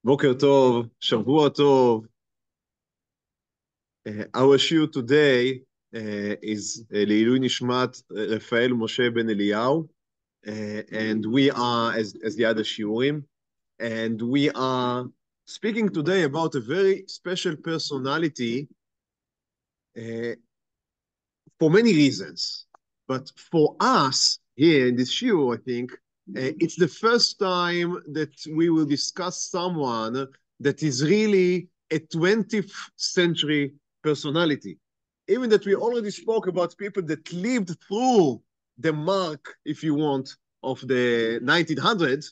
בוקר טוב, שבוע טוב. Our shiur today is לעילוי נשמת רפאל משה בן אליהו, and we are, as the other shiurim, and we are speaking today about a very special personality for many reasons. But for us here in this shiur, I think, it's the first time that we will discuss someone that is really a 20th century personality. Even that we already spoke about people that lived through the mark, if you want, of the 1900s,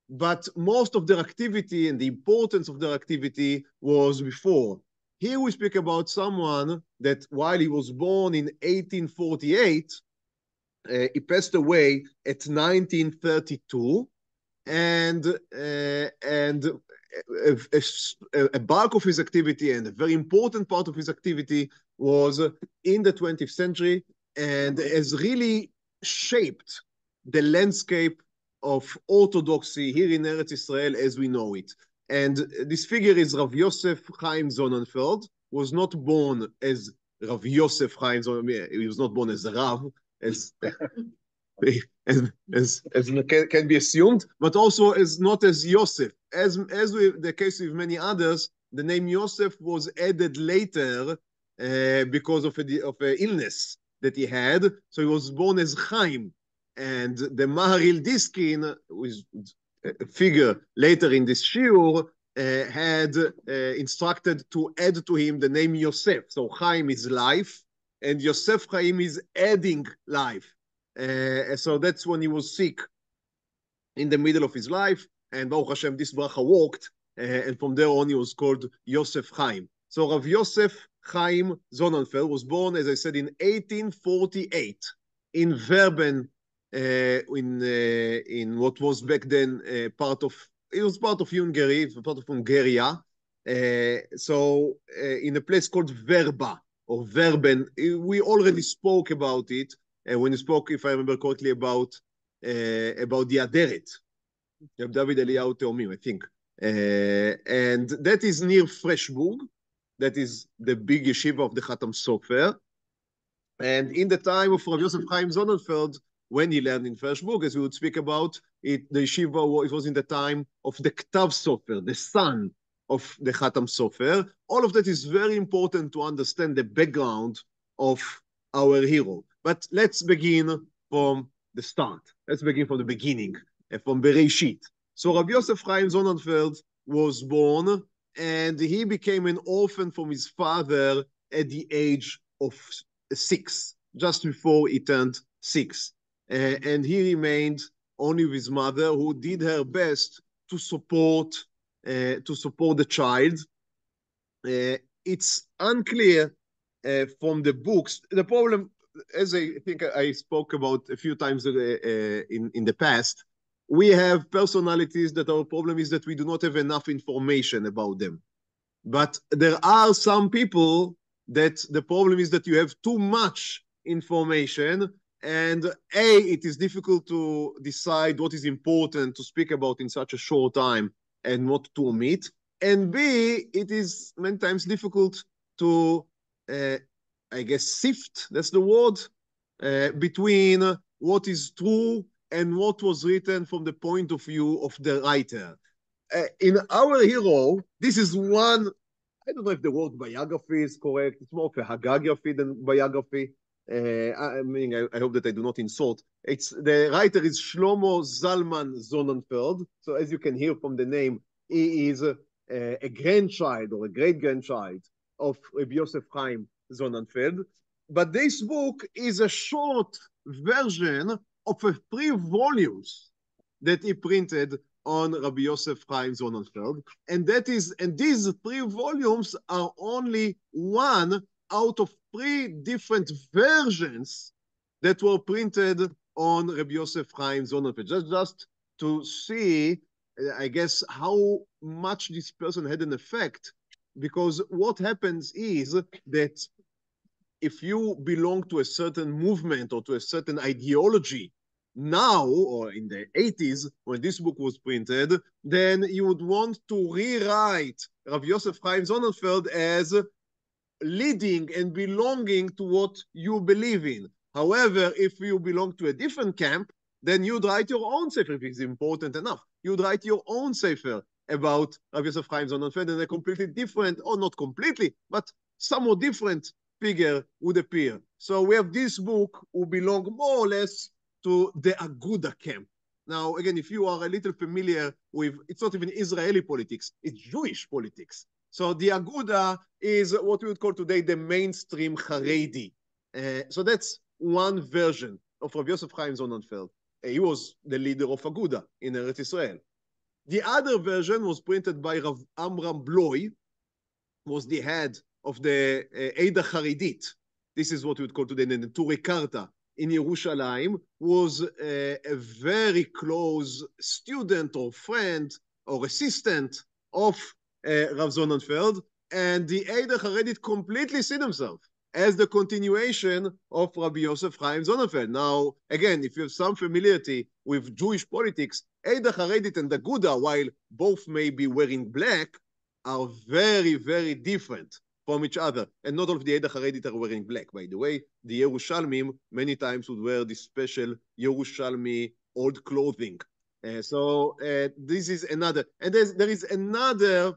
but most of their activity and the importance of their activity was before. Here we speak about someone that while he was born in 1848, he passed away at 1932, and a bulk of his activity and a very important part of his activity was in the 20th century and has really shaped the landscape of orthodoxy here in Eretz Yisrael as we know it. And this figure is Rav Yosef Chaim Sonnenfeld, was not born as Rav Yosef Chaim Sonnenfeld, he was not born as a Rav, as can be assumed, but also as not as Yosef. As with the case with many others, the name Yosef was added later because of an illness that he had. So he was born as Chaim. And the Maharil Diskin, who is a figure later in this shiur, had instructed to add to him the name Yosef. So Chaim is life, and Yosef Chaim is adding life. So that's when he was sick in the middle of his life, and Baruch Hashem, this bracha worked, and from there on he was called Yosef Chaim. So Rav Yosef Chaim Sonnenfeld was born, as I said, in 1848 in Verben, in what was back then it was part of Hungary, part of Hungaria. So in a place called Verba or Verben, we already spoke about it when you spoke, if I remember correctly, about the Aderet, David Eliyahu Teomim, I think, and that is near Freshburg. That is the big yeshiva of the Khatam Sofer. And in the time of Rav Yosef Chaim Sonnenfeld, when he learned in Freshburg, as we would speak about, the yeshiva, it was in the time of the Ktav Sofer, the son of the Khatam Sofer. All of that is very important to understand the background of our hero. But let's begin from the start. Let's begin from the beginning, from Bereshit. So Rabbi Yosef Chaim Sonnenfeld was born, and he became an orphan from his father at the age of 6, just before he turned 6. And he remained only with his mother, who did her best to support the child. It's unclear from the books. The problem, as I think I spoke about a few times in the past, we have personalities that our problem is that we do not have enough information about them. But there are some people that the problem is that you have too much information, and it is difficult to decide what is important to speak about in such a short time and what to omit. And B, it is many times difficult to, I guess, sift, that's the word, between what is true and what was written from the point of view of the writer. In our hero, this is one, I don't know if the word biography is correct, it's more of a hagiography than biography. I hope that I do not insult. The writer is Shlomo Zalman Sonnenfeld. So as you can hear from the name, he is a grandchild or a great-grandchild of Rabbi Yosef Chaim Sonnenfeld. But this book is a short version of 3 volumes that he printed on Rabbi Yosef Chaim Sonnenfeld. And these 3 volumes are only one out of 3 different versions that were printed on Rabbi Yosef Chaim Sonnenfeld. Just to see, I guess, how much this person had an effect, because what happens is that if you belong to a certain movement or to a certain ideology now, or in the 80s, when this book was printed, then you would want to rewrite Rabbi Yosef Chaim Sonnenfeld as leading and belonging to what you believe in. However, if you belong to a different camp, then you'd write your own sefer if it's important enough. You'd write your own sefer about Rabbi Yosef Chaim Sonnenfeld, and a completely different, or not completely, but somewhat different figure would appear. So we have this book who belong more or less to the Aguda camp. Now, again, if you are a little familiar with, it's not even Israeli politics, it's Jewish politics. So the Aguda is what we would call today the mainstream Haredi. So that's one version of Rabbi Yosef Chaim Sonnenfeld. He was the leader of Aguda in Eretz Yisrael. The other version was printed by Rav Amram Bloy, was the head of the Eida Haredit. This is what we would call today the Turei Karta in Yerushalayim, was a very close student or friend or assistant of Rav Sonnenfeld, and the Eida Haredit completely see themselves as the continuation of Rabbi Yosef Chaim Sonnenfeld. Now, again, if you have some familiarity with Jewish politics, Eida Haredit and the Aguda, while both may be wearing black, are very, very different from each other. And not all of the Eida Haredit are wearing black, by the way. The Yerushalmim many times would wear this special Yerushalmi old clothing. So this is another. And there is another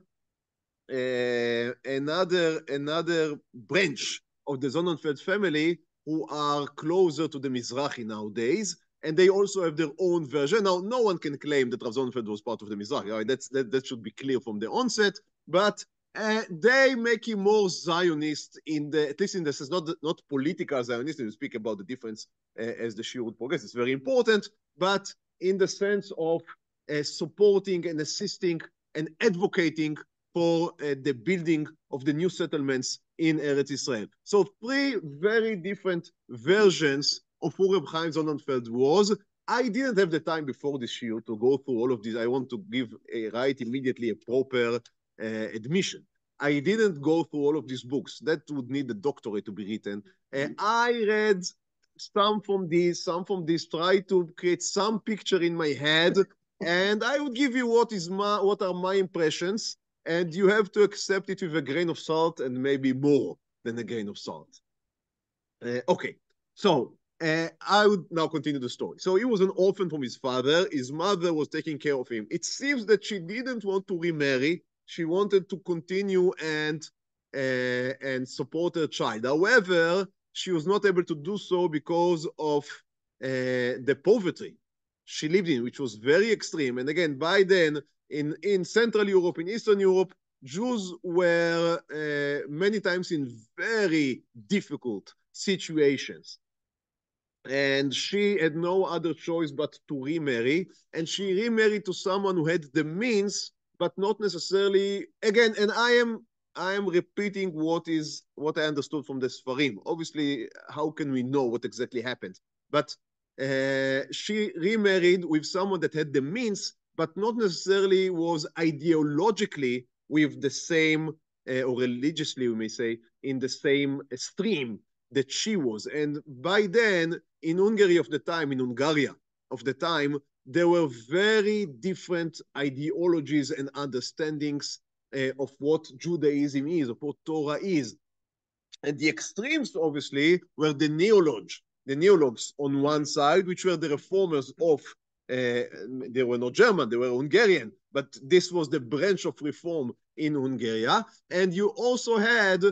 branch of the Sonnenfeld family who are closer to the Mizrahi nowadays, and they also have their own version. Now, no one can claim that Rav Sonnenfeld was part of the Mizrahi. Right? That should be clear from the onset, but they make him more Zionist in the, at least in the sense, not political Zionist. We speak about the difference as the shiur would progress. It's very important, but in the sense of supporting and assisting and advocating for the building of the new settlements in Eretz Yisrael. So three very different versions of who Reb Chaim Sonnenfeld was. I didn't have the time before this shiur to go through all of these. I want to give right immediately a proper admission. I didn't go through all of these books. That would need a doctorate to be written. I read some from this, try to create some picture in my head, and I would give you what are my impressions, and you have to accept it with a grain of salt and maybe more than a grain of salt. Okay, so I would now continue the story. So he was an orphan from his father. His mother was taking care of him. It seems that she didn't want to remarry. She wanted to continue and support her child. However, she was not able to do so because of the poverty she lived in, which was very extreme. And again, by then, in Central Europe, in Eastern Europe, Jews were many times in very difficult situations. And she had no other choice but to remarry. And she remarried to someone who had the means, but not necessarily, again, and I am repeating what I understood from the Sfarim. Obviously, how can we know what exactly happened? But she remarried with someone that had the means, but not necessarily was ideologically with the same, or religiously, we may say, in the same stream that she was. And by then, in Hungary of the time, in Hungaria of the time, there were very different ideologies and understandings of what Judaism is, of what Torah is. And the extremes, obviously, were the neologues on one side, which were the reformers of, they were not German, they were Hungarian, but this was the branch of reform in Hungary. And you also had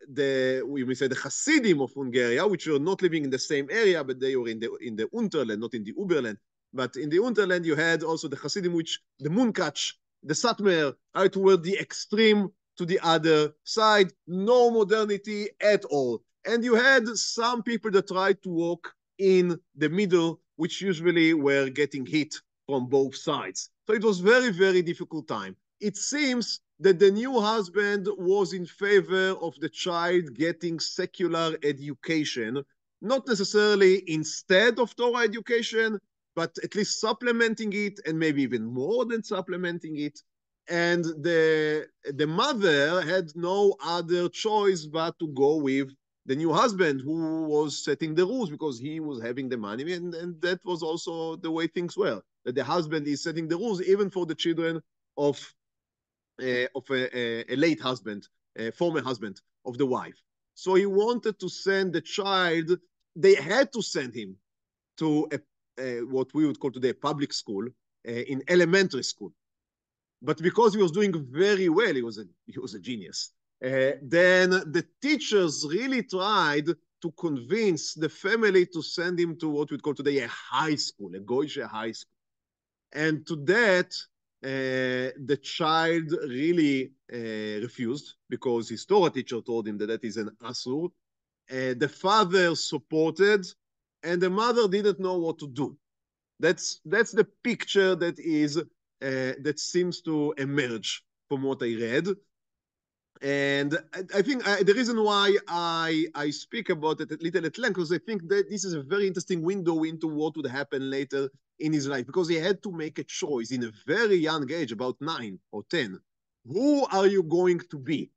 we may say the Hasidim of Hungary, which were not living in the same area, but they were in the Unterland, not in the Uberland. But in the Unterland, you had also the Hasidim, which the Munkach, the Satmer, out were the extreme to the other side, no modernity at all. And you had some people that tried to walk in the middle, which usually were getting hit from both sides. So it was very, very difficult time. It seems that the new husband was in favor of the child getting secular education, not necessarily instead of Torah education, but at least supplementing it, and maybe even more than supplementing it. And the mother had no other choice but to go with the new husband who was setting the rules because he was having the money, and that was also the way things were. That the husband is setting the rules even for the children of a late husband, a former husband of the wife. So he wanted to send the child. They had to send him to what we would call today a public school, in elementary school. But because he was doing very well, he was a genius. Then the teachers really tried to convince the family to send him to what we'd call today a high school, a goyish high school. And to that, the child really refused because his Torah teacher told him that that is an asur. The father supported, and the mother didn't know what to do. That's the picture that is that seems to emerge from what I read. And I think the reason why I speak about it a little at length, because I think that this is a very interesting window into what would happen later in his life, because he had to make a choice in a very young age, about 9 or 10. Who are you going to be?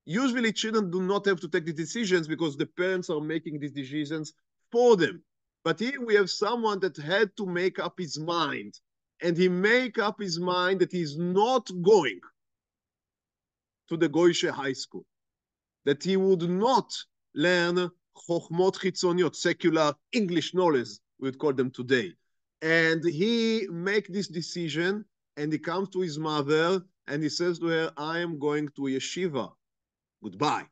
Usually children do not have to take the decisions because the parents are making these decisions for them. But here we have someone that had to make up his mind, and he make up his mind that he's not going to the goyish high school, that he would not learn chokhmot chitzoniot, secular English knowledge, we would call them today. And he make this decision, and he comes to his mother, and he says to her, I am going to yeshiva. Goodbye.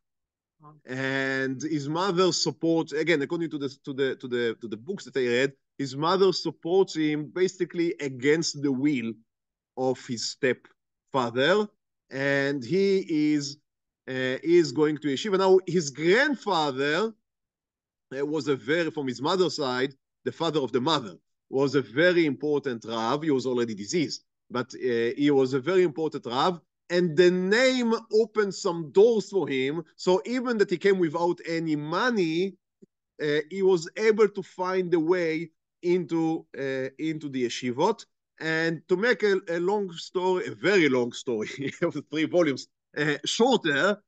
And his mother supports, again, according to the books that I read, his mother supports him basically against the will of his stepfather, and he is going to yeshiva. Now, his grandfather was from his mother's side, the father of the mother, was a very important Rav. He was already deceased, but he was a very important Rav. And the name opened some doors for him. So even that he came without any money, he was able to find the way into the yeshivot. And to make a long story, a very long story of 3 volumes, shorter,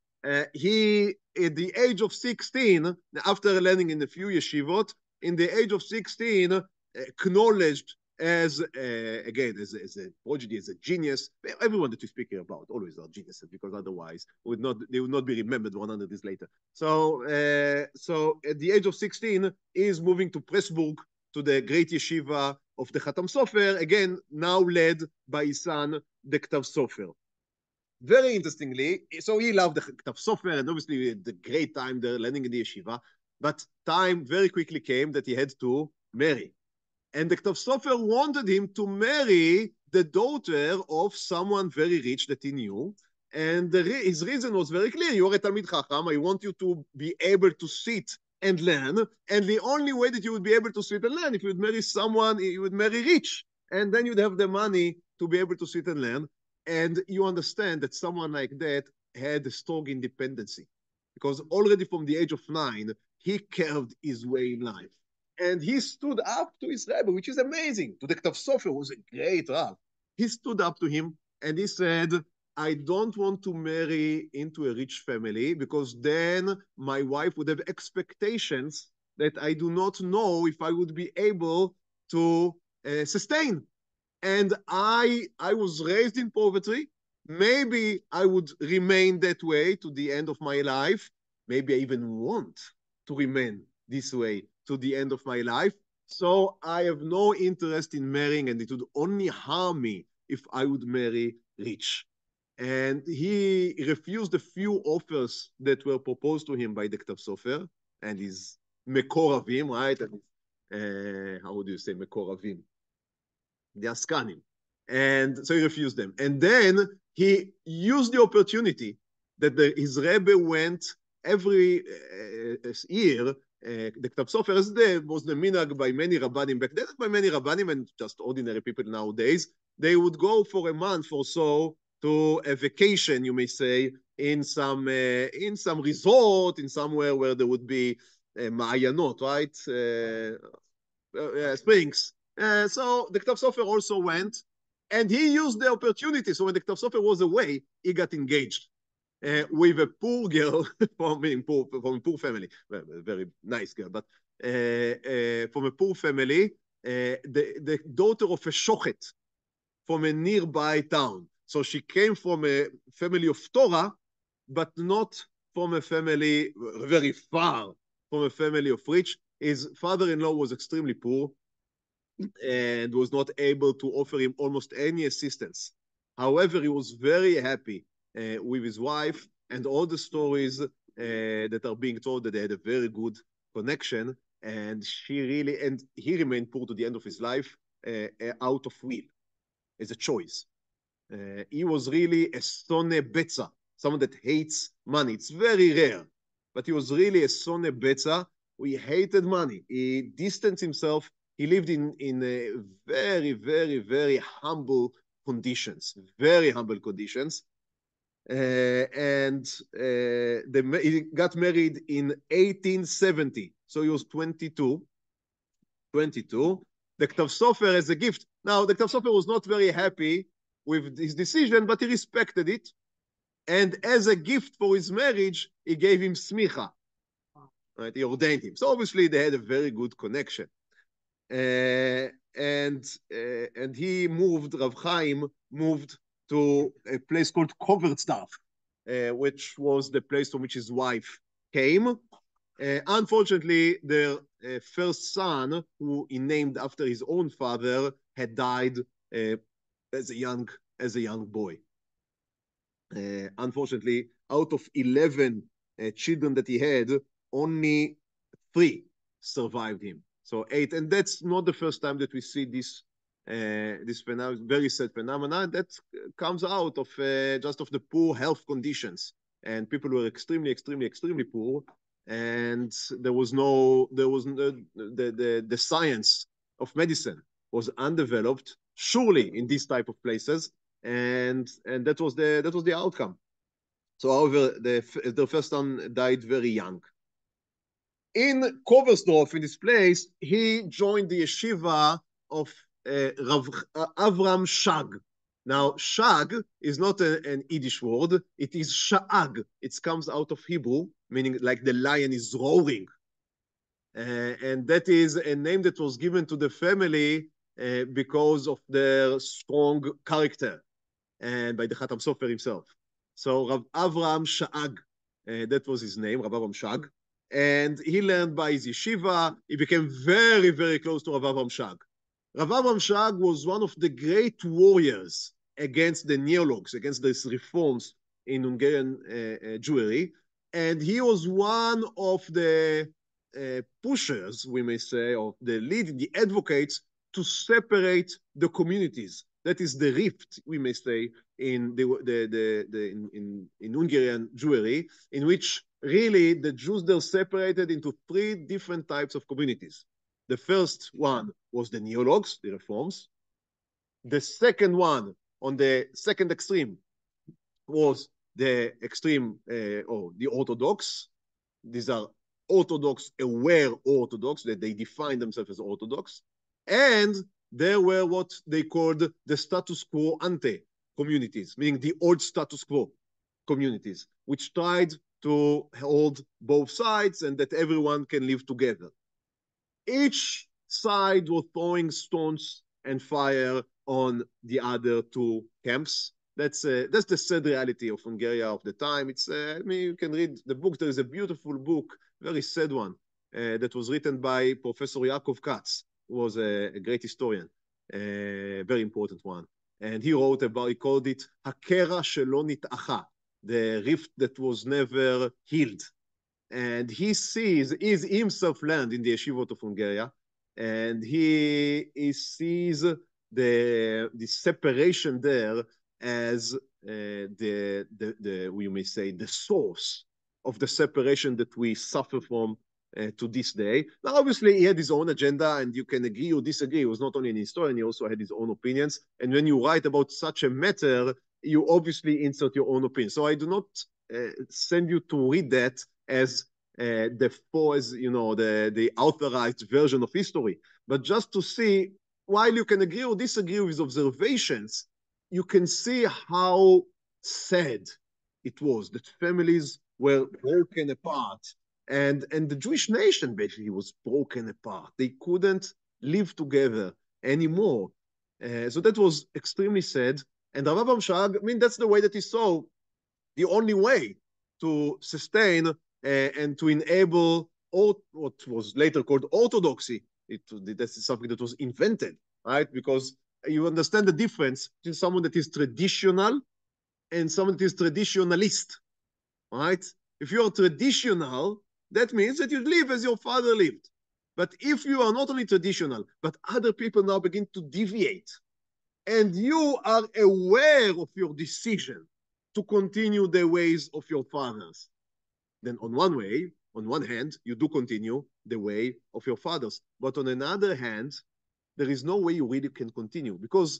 he, at the age of 16, after learning in a few yeshivot, in the age of 16, acknowledged as a prodigy, as a genius. Everyone that we speak here about always are geniuses, because otherwise they would not be remembered 100 years later. So at the age of 16, he is moving to Pressburg, to the great yeshiva of the Khatam Sofer, again, now led by his son, the Ktav Sofer. Very interestingly, so he loved the Ktav Sofer, and obviously the great time there learning in the yeshiva, but time very quickly came that he had to marry. And the Ktav Sofer wanted him to marry the daughter of someone very rich that he knew. And his reason was very clear. You are a Talmid Chacham. I want you to be able to sit and learn. And the only way that you would be able to sit and learn, if you would marry someone, you would marry rich. And then you'd have the money to be able to sit and learn. And you understand that someone like that had a strong independency. Because already from the age of 9, he carved his way in life. And he stood up to his Rabbi, which is amazing. To the Ktav Sofer, who was a great Rav. He stood up to him and he said, I don't want to marry into a rich family, because then my wife would have expectations that I do not know if I would be able to sustain. And I was raised in poverty. Maybe I would remain that way to the end of my life. Maybe I even want to remain this way to the end of my life. So I have no interest in marrying, and it would only harm me if I would marry rich. And he refused a few offers that were proposed to him by the Ktav Sofer and his Mekoravim, right? How would you say Mekoravim? The Askanim. And so he refused them. And then he used the opportunity that his Rebbe went every year. The Ktav Sofer was the minhag by many Rabbanim back then, by many Rabbanim and just ordinary people nowadays. They would go for a month or so to a vacation, you may say, in some resort, in somewhere where there would be ma'ayanot, right? Springs. So the Ktav Sofer also went, and he used the opportunity. So when the Ktav Sofer was away, he got engaged. with a poor girl from a poor family, a very nice girl, but from a poor family, the daughter of a shochet from a nearby town. So she came from a family of Torah, but not from a family very far from a family of rich. His father-in-law was extremely poor and was not able to offer him almost any assistance. However, he was very happy with his wife, and all the stories that are being told that they had a very good connection, and he remained poor to the end of his life out of will, as a choice. He was really a sonne betza, someone that hates money. It's very rare, but he was really a sonne betza. He hated money. He distanced himself. He lived in very, very, very humble conditions, very humble conditions. He got married in 1870, so he was 22. The Ktav Sofer as a gift. Now, the Ktav Sofer was not very happy with his decision, but he respected it. And as a gift for his marriage, he gave him smicha. Right? He ordained him. So obviously they had a very good connection. And he moved, Rav Chaim moved to a place called Kovertsdorf, which was the place from which his wife came. Unfortunately, their first son, who he named after his own father, had died as a young boy. Unfortunately, out of 11 children that he had, only 3 survived him. So 8, and that's not the first time that we see this very sad phenomena that comes out of just of the poor health conditions, and people were extremely poor, and the science of medicine was undeveloped, surely in these type of places, and that was the outcome. So, however, the first son died very young. In Koversdorf, in this place, he joined the yeshiva of Rav Avram Shag. Now, Shag is not an Yiddish word. It is Sha'ag. It comes out of Hebrew, meaning like the lion is roaring. And that is a name that was given to the family because of their strong character, and by the Khatam Sofer himself. So Rav Avram Sha'ag, that was his name, Rav Avram Shag. And he learned by his yeshiva. He became very, very close to Rav Avram Shag. Rav Avram Shag was one of the great warriors against the neologues, against these reforms in Hungarian Jewry. And he was one of the pushers, we may say, of the advocates to separate the communities. That is the rift, we may say, in Hungarian Jewry, in which really the Jews there separated into 3 different types of communities. The first one was the neologues, the reforms. The second one, on the second extreme, was the extreme or the Orthodox. These are Orthodox, aware Orthodox, that they define themselves as Orthodox. And there were what they called the status quo ante communities, meaning the old status quo communities, which tried to hold both sides and that everyone can live together. Each side was throwing stones and fire on the other 2 camps. That's the sad reality of Hungary of the time. It's you can read the book. There is a beautiful book, very sad one, that was written by Professor Yaakov Katz, who was a great historian, a very important one. And he wrote about, he called it Hakera Shelo Nit'acha, the rift that was never healed. And he himself learned in the yeshivot of Hungary, and he sees the separation there as we may say the source of the separation that we suffer from to this day. Now, obviously, he had his own agenda, and you can agree or disagree. He was not only an historian, he also had his own opinions. And when you write about such a matter, you obviously insert your own opinion. So I do not send you to read that as the authorized version of history, but just to see, while you can agree or disagree with observations, you can see how sad it was, that families were broken apart. And the Jewish nation basically was broken apart. They couldn't live together anymore. So that was extremely sad. And Rav Amshag, I mean, that's the way that he saw the only way to sustain and to enable what was later called orthodoxy. That's something that was invented, right? Because you understand the difference between someone that is traditional and someone that is traditionalist, right? If you are traditional, that means that you live as your father lived. But if you are not only traditional, but other people now begin to deviate, and you are aware of your decision to continue the ways of your fathers, then on one hand, you do continue the way of your fathers. But on another hand, there is no way you really can continue, because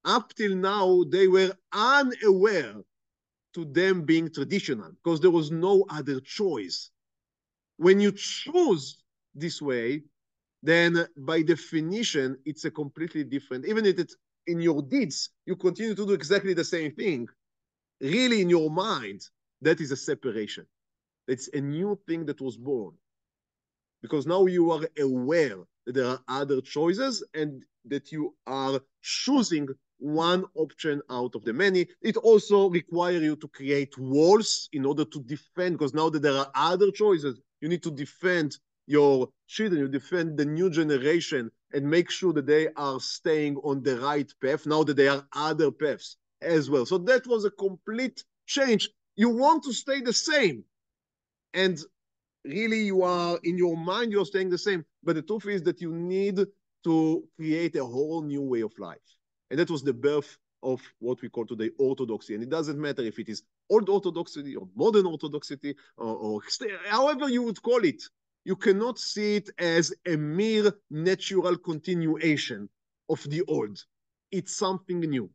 up till now, they were unaware to them being traditional, because there was no other choice. When you choose this way, then by definition, it's a completely different, even if it's in your deeds, you continue to do exactly the same thing. Really, in your mind, that is a separation. It's a new thing that was born. Because now you are aware that there are other choices and that you are choosing one option out of the many. It also requires you to create walls in order to defend, because now that there are other choices, you need to defend your children, you defend the new generation and make sure that they are staying on the right path, now that there are other paths as well. So that was a complete change. You want to stay the same. And really, you are, in your mind, you're staying the same. But the truth is that you need to create a whole new way of life. And that was the birth of what we call today orthodoxy. And it doesn't matter if it is old orthodoxy or modern orthodoxy or however you would call it. You cannot see it as a mere natural continuation of the old. It's something new.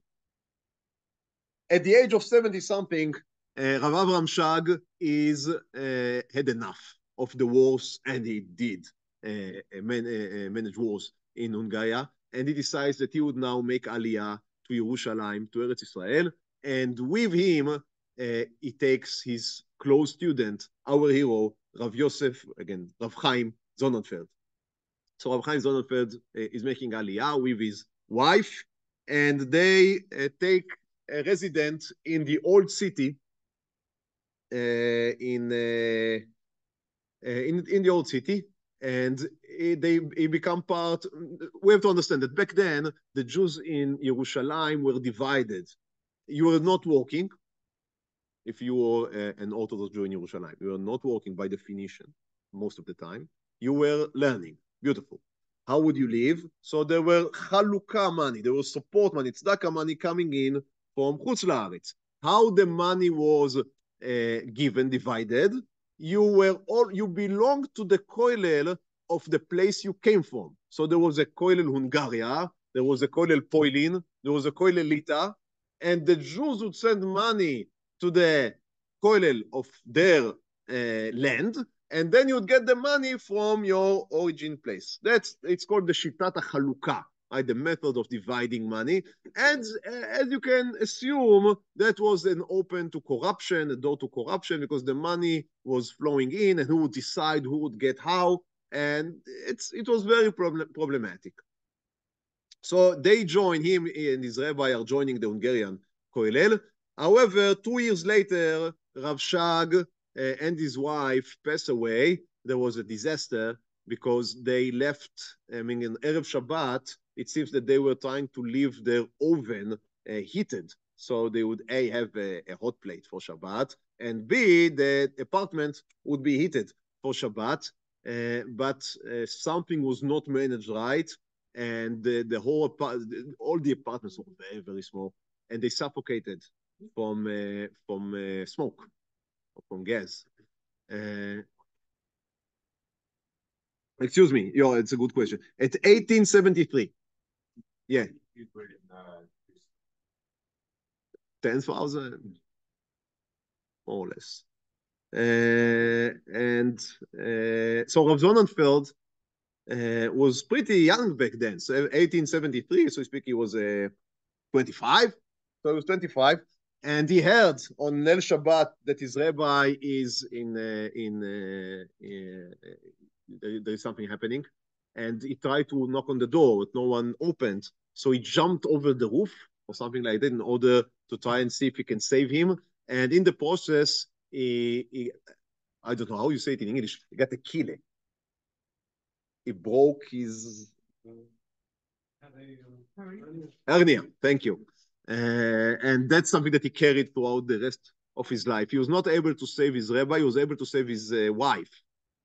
At the age of 70-something, Rav Avram Shag had enough of the wars, and he did manage wars in Hungary, and he decides that he would now make Aliyah to Yerushalayim, to Eretz Israel, and with him, he takes his close student, our hero, Rav Yosef, again, Rav Chaim Zonnenfeld. So Rav Chaim Zonnenfeld is making Aliyah with his wife, and they take a resident in the old city, in the old city, and they become part. We have to understand that back then the Jews in Yerushalayim were divided. You were not working if you were an Orthodox Jew in Yerushalayim. You were not working by definition most of the time. You were learning. Beautiful. How would you live? So there were chalukah money, there was support money, tzedakah money coming in from Chutz La'aretz. How the money was given, divided, you belonged to the koilel of the place you came from. So there was a koilel Hungaria, there was a koilel Poilin, there was a koilel Lita, and the Jews would send money to the koilel of their land, and then you would get the money from your origin place. It's called the Shitat HaChalukah, right? The method of dividing money. And as you can assume, that was an open to corruption, a door to corruption, because the money was flowing in, and who would decide who would get how, and it was very problematic. So they join, him and his rabbi are joining the Hungarian koilel. However, 2 years later, Rav Shag and his wife passed away. There was a disaster because they left, I mean, in Erev Shabbat, it seems that they were trying to leave their oven heated. So they would A, have a hot plate for Shabbat, and B, the apartment would be heated for Shabbat. But something was not managed right, and all the apartments were very, very small, and they suffocated from smoke, from gas. Excuse me, it's a good question. At 1873, yeah, 10,000, more or less. So Rav Sonnenfeld was pretty young back then. So 1873, so to speak, he was 25. So he was 25. And he heard on Leil Shabbat that his rabbi is there is something happening. And he tried to knock on the door, but no one opened. So he jumped over the roof or something like that in order to try and see if he can save him. And in the process, I don't know how you say it in English, he got a kile. He broke his hernia. Thank you. And that's something that he carried throughout the rest of his life. He was not able to save his rabbi, he was able to save his wife.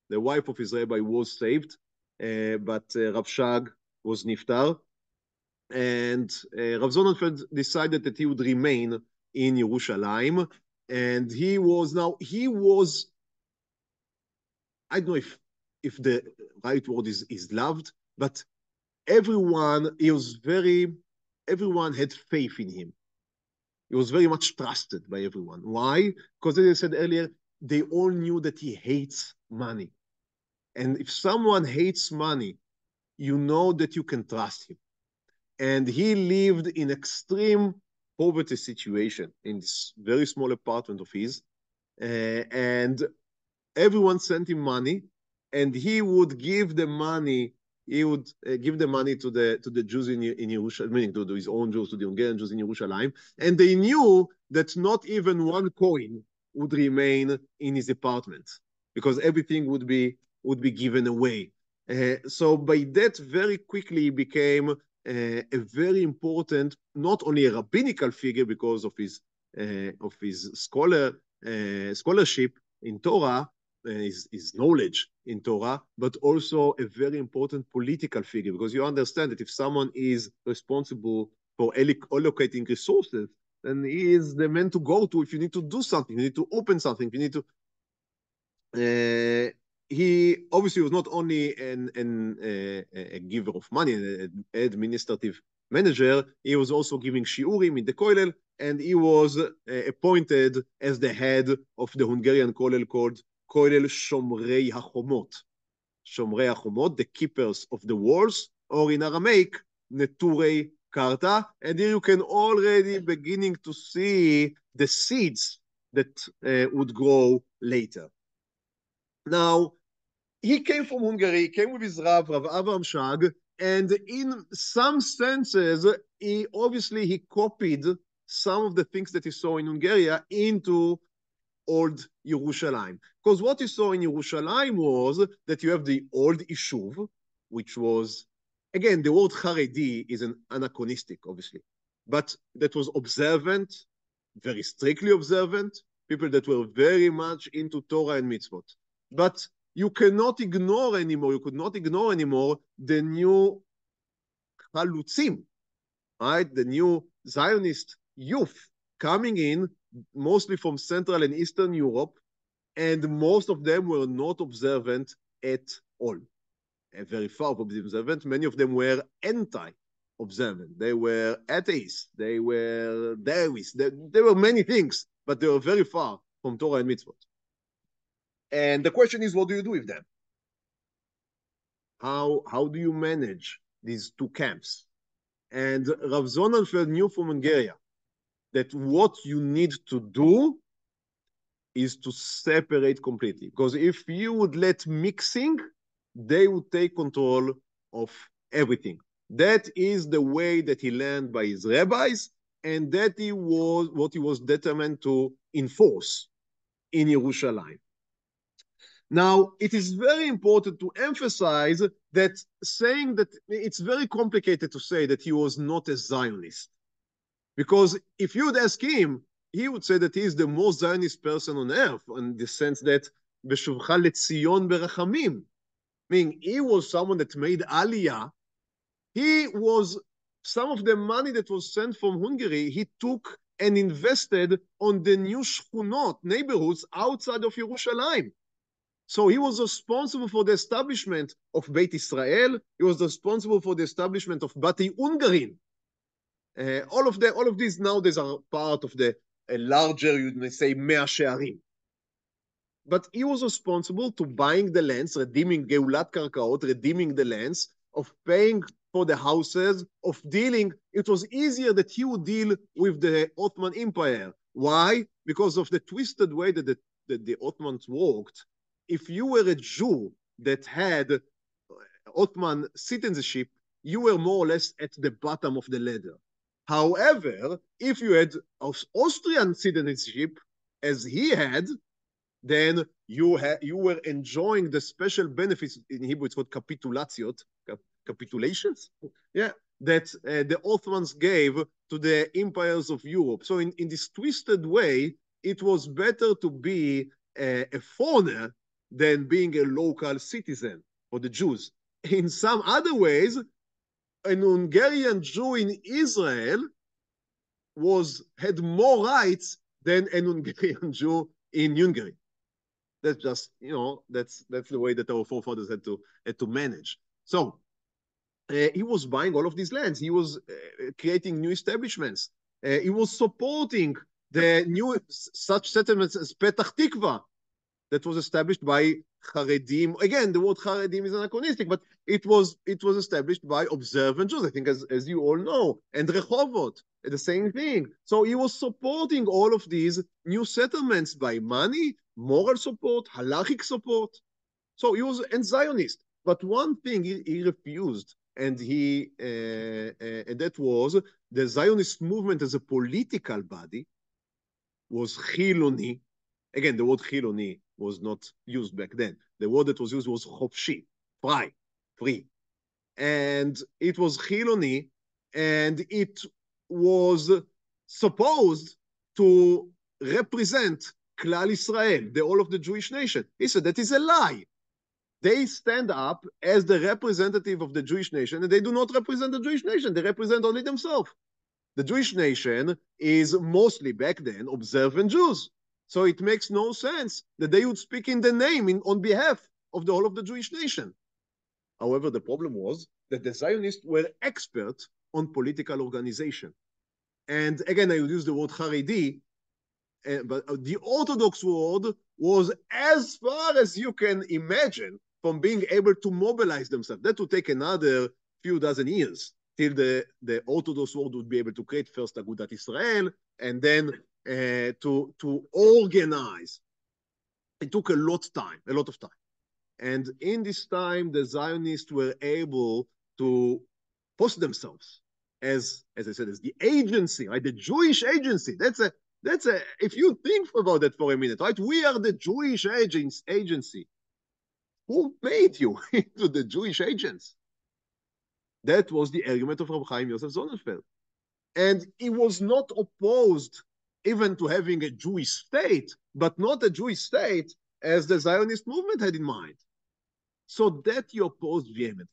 The wife of his rabbi was saved, but Rav Shag was niftar. And Rav Zonnenfeld decided that he would remain in Yerushalayim. And he was, I don't know if the right word is loved, but everyone had faith in him. He was very much trusted by everyone. Why? Because as I said earlier, they all knew that he hates money. And if someone hates money, you know that you can trust him. And he lived in extreme poverty situation in this very small apartment of his. And everyone sent him money, and he would give the money. He would give the money to the Jews in Yerushalayim, meaning to his own Jews, to the Hungarian Jews in Yerushalayim. And they knew that not even one coin would remain in his apartment because everything would be given away. So by that, very quickly he became a very important, not only a rabbinical figure because of his scholarship in Torah, his knowledge in Torah, but also a very important political figure, because you understand that if someone is responsible for allocating resources, then he is the man to go to if you need to do something, you need to open something, you need to... he obviously was not only a giver of money, an administrative manager, he was also giving shiurim in the kollel, and he was appointed as the head of the Hungarian kollel called Kollel Shomrei HaChomot. Shomrei HaChomot, the keepers of the walls, or in Aramaic, Neturei Karta. And here you can already beginning to see the seeds that would grow later. Now, he came from Hungary, he came with his Rav Avram Shag, and in some senses, he copied some of the things that he saw in Hungary into old Yerushalayim. Because what he saw in Yerushalayim was that you have the old Yishuv, which was, again, the word Haredi is an anachronistic, obviously, but that was observant, very strictly observant, people that were very much into Torah and mitzvot. But you could not ignore anymore the new Chalutzim, right? The new Zionist youth coming in, mostly from Central and Eastern Europe, and most of them were not observant at all. And very far from being observant. Many of them were anti-observant. They were atheists. They were deists. There were many things, but they were very far from Torah and mitzvot. And the question is, what do you do with them? How do you manage these two camps? And Rav Zonnenfeld knew from Hungary that what you need to do is to separate completely. Because if you would let mixing, they would take control of everything. That is the way that he learned by his rabbis, and that was what he was determined to enforce in Yerushalayim. Now, it is very important to emphasize that saying that it's very complicated to say that he was not a Zionist. Because if you would ask him, he would say that he is the most Zionist person on earth, in the sense that Beshuvcha leTzion berachamim, meaning he was someone that made Aliyah. He was, some of the money that was sent from Hungary, he took and invested on the new shchunot, neighborhoods outside of Yerushalayim. So he was responsible for the establishment of Beit Israel. He was responsible for the establishment of Bati Ungarin. All of these nowadays are part of the larger, you may say, Mea Shearim. But he was responsible to buying the lands, redeeming Geulat Karkaot, redeeming the lands, of paying for the houses, of dealing. It was easier that he would deal with the Ottoman Empire, Why? Because of the twisted way that the Ottomans worked. If you were a Jew that had Ottoman citizenship, you were more or less at the bottom of the ladder. However, if you had Austrian citizenship, as he had, then you were enjoying the special benefits. In Hebrew, it's called capitulatiot, capitulations. Yeah, that the Ottomans gave to the empires of Europe. So in this twisted way, it was better to be a foreigner than being a local citizen for the Jews. In some other ways, an Hungarian Jew in Israel had more rights than an Hungarian Jew in Hungary. That's just, that's the way that our forefathers had to manage. So he was buying all of these lands. He was creating new establishments. He was supporting the new such settlements as Petach Tikva that was established by Haredim. Again, the word Haredim is anachronistic, but it was established by observant Jews, I think, as you all know, and Rehovot, the same thing. So he was supporting all of these new settlements by money, moral support, halachic support. So he was a Zionist. But one thing he refused, and that was the Zionist movement as a political body was Chiloni. Again, the word Chiloni was not used back then. The word that was used was Chopshi, free. And it was Chiloni, and it was supposed to represent Klal Israel, the whole of the Jewish nation. He said that is a lie. They stand up as the representative of the Jewish nation, and they do not represent the Jewish nation. They represent only themselves. The Jewish nation is mostly back then observant Jews. So it makes no sense that they would speak in the name on behalf of the whole of the Jewish nation. However, the problem was that the Zionists were experts on political organization. And again, I will use the word Haredi, but the Orthodox world was as far as you can imagine from being able to mobilize themselves. That would take another few dozen years till the Orthodox world would be able to create first Agudat Israel and then to organize. It took a lot of time. And in this time, the Zionists were able to post themselves as I said, as the agency, right? The Jewish agency. That's a, if you think about that for a minute, right? We are the Jewish agency. Who made you into the Jewish agents? That was the argument of Rabbi Chaim Yosef Sonnenfeld. And he was not opposed even to having a Jewish state, but not a Jewish state as the Zionist movement had in mind. So that he opposed vehemently.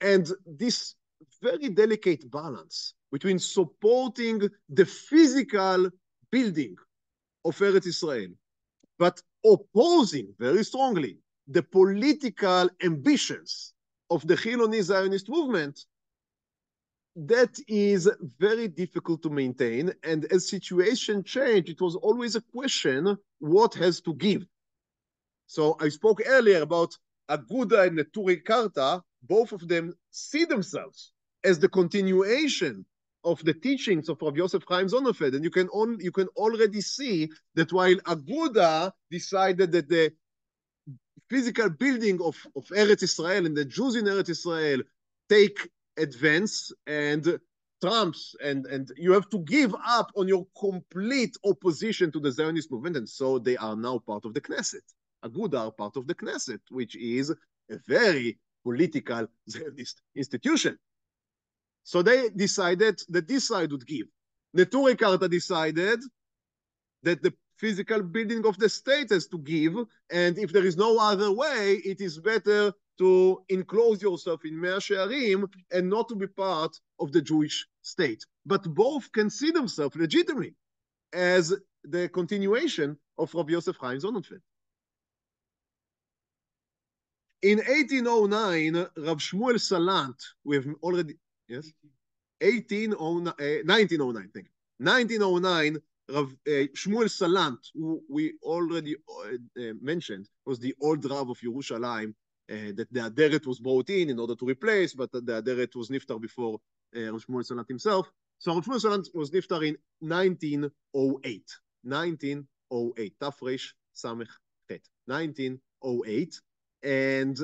And this very delicate balance between supporting the physical building of Eretz Israel, but opposing very strongly the political ambitions of the Chiloni Zionist movement, that is very difficult to maintain. And as situation changed, it was always a question, what has to give? So I spoke earlier about Aguda and Neturi Karta. Both of them see themselves as the continuation of the teachings of Rabbi Yosef Chaim Zonnenfeld. And you can already see that while Aguda decided that the physical building of Eretz Israel and the Jews in Eretz Israel take advance and trumps, and you have to give up on your complete opposition to the Zionist movement, and so they are now part of the Knesset. Aguda are part of the Knesset, which is a very political Zionist institution. So they decided that this side would give. Neturi Karta decided that the physical building of the state has to give, and if there is no other way, it is better to enclose yourself in Mea Shearim and not to be part of the Jewish state. But both can see themselves legitimately as the continuation of Rabbi Yosef Chaim Sonnenfeld. In 1809, Rav Shmuel Salant, we have already, yes? 1909, thank you. 1909, Rav Shmuel Salant, who we already mentioned, was the old Rav of Yerushalayim, that the Aderet was brought in order to replace, but the Aderet was niftar before Rav Shmuel Salant himself. So Rav Shmuel was niftar in 1908. 1908. Tafresh Samech Chet. 1908. And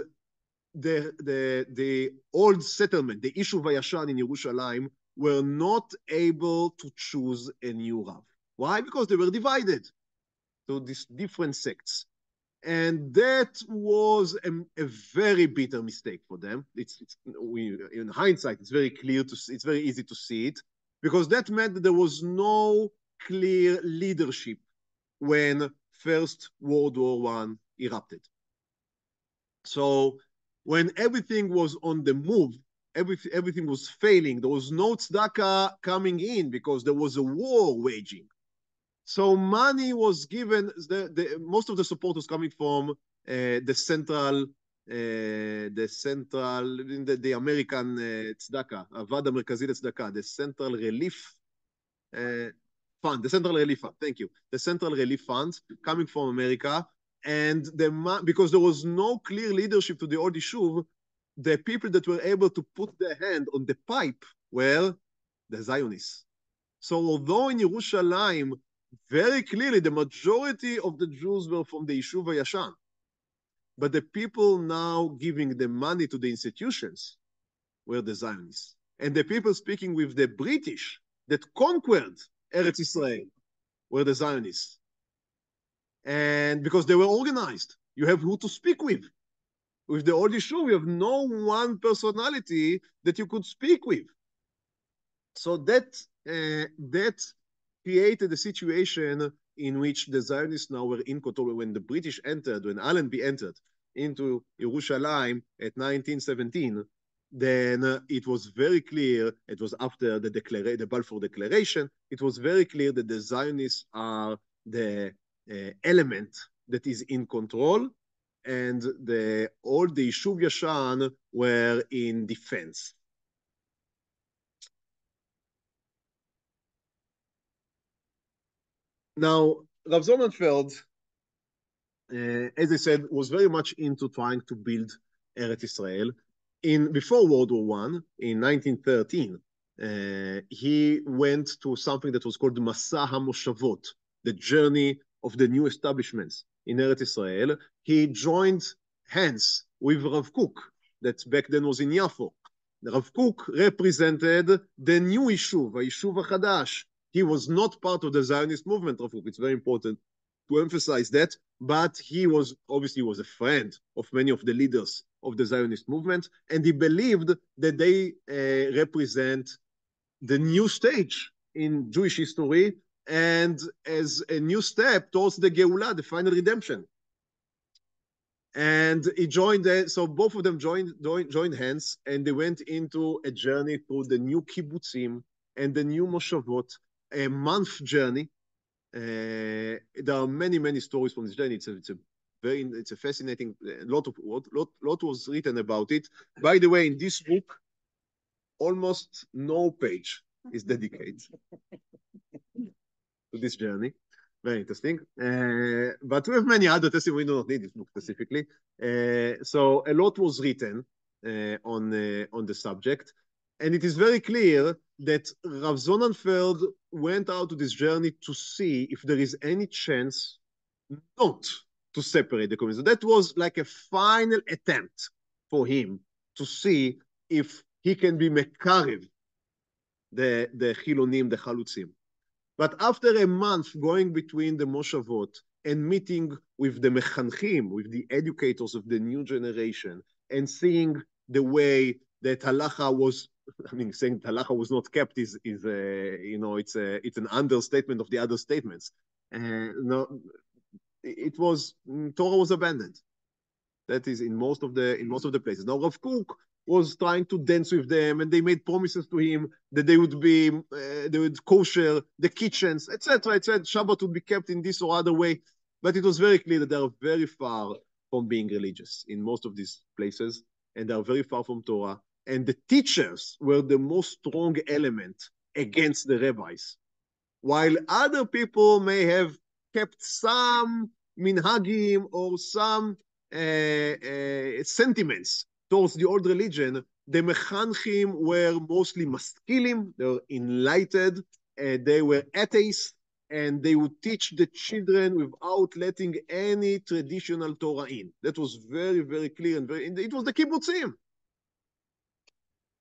the old settlement, the Yishuv Hayashan in Yerushalayim, were not able to choose a new Rav. Why? Because they were divided to these different sects. And that was a very bitter mistake for them. In hindsight, it's very clear it's very easy to see it, because that meant that there was no clear leadership when First World War I erupted. So when everything was on the move, everything was failing, there was no tzedakah coming in because there was a war waging. So money was given, most of the support was coming from the American tzedakah, הוועד המרכזי לצדקה, the Central Relief Fund, the Central Relief Fund, thank you. The Central Relief Fund coming from America, and because there was no clear leadership to the old Yishuv, the people that were able to put their hand on the pipe were the Zionists. So although in Yerushalayim, very clearly, the majority of the Jews were from the Yishuv Hayashan. But the people now giving the money to the institutions were the Zionists. And the people speaking with the British that conquered Eretz Yisrael were the Zionists. And because they were organized, you have who to speak with. With the old Yishuv, you have no one personality that you could speak with. So that created a situation in which the Zionists now were in control. When the British entered, when Allenby entered into Yerushalayim at 1917, then it was very clear, it was after the Balfour Declaration, it was very clear that the Zionists are the element that is in control, and all the Yishuv Yashan were in defense. Now, Rav Sonnenfeld, as I said, was very much into trying to build Eretz Yisrael. Before World War I, in 1913, he went to something that was called Masa HaMoshavot, the journey of the new establishments in Eretz Yisrael. He joined hands with Rav Kook, that back then was in Yafo. Rav Kook represented the new Yishuv, Yishuv HaChadash. He was not part of the Zionist movement, Rav Kook. It's very important to emphasize that, but he was obviously a friend of many of the leaders of the Zionist movement, and he believed that they represent the new stage in Jewish history and as a new step towards the Geulah, the final redemption. And he joined, so both of them joined hands, and they went into a journey through the new kibbutzim and the new moshavot, a month journey. There are many stories from this journey. It's a fascinating, lot was written about it. By the way, in this book, almost no page is dedicated to this journey. Very interesting. But we have many other testimonies. We do not need this book specifically. So a lot was written on the subject. And it is very clear that Rav Sonnenfeld went out to this journey to see if there is any chance not to separate the communities. So that was like a final attempt for him to see if he can be mekarev the Chilonim, the Chalutzim. But after a month going between the Moshavot and meeting with the Mechanchim, with the educators of the new generation, and seeing the way that halacha was, saying halacha was not kept is it's an understatement of the other statements. No, Torah was abandoned. That is in most of the places. Now Rav Kook was trying to dance with them, and they made promises to him that they would kosher the kitchens, etc. Shabbat would be kept in this or other way. But it was very clear that they are very far from being religious in most of these places, and they are very far from Torah. And the teachers were the most strong element against the rabbis, while other people may have kept some minhagim or some sentiments towards the old religion. The mechanchim were mostly maskilim, they were enlightened, they were atheists, and they would teach the children without letting any traditional Torah in. That was very, very clear, and it was the kibbutzim.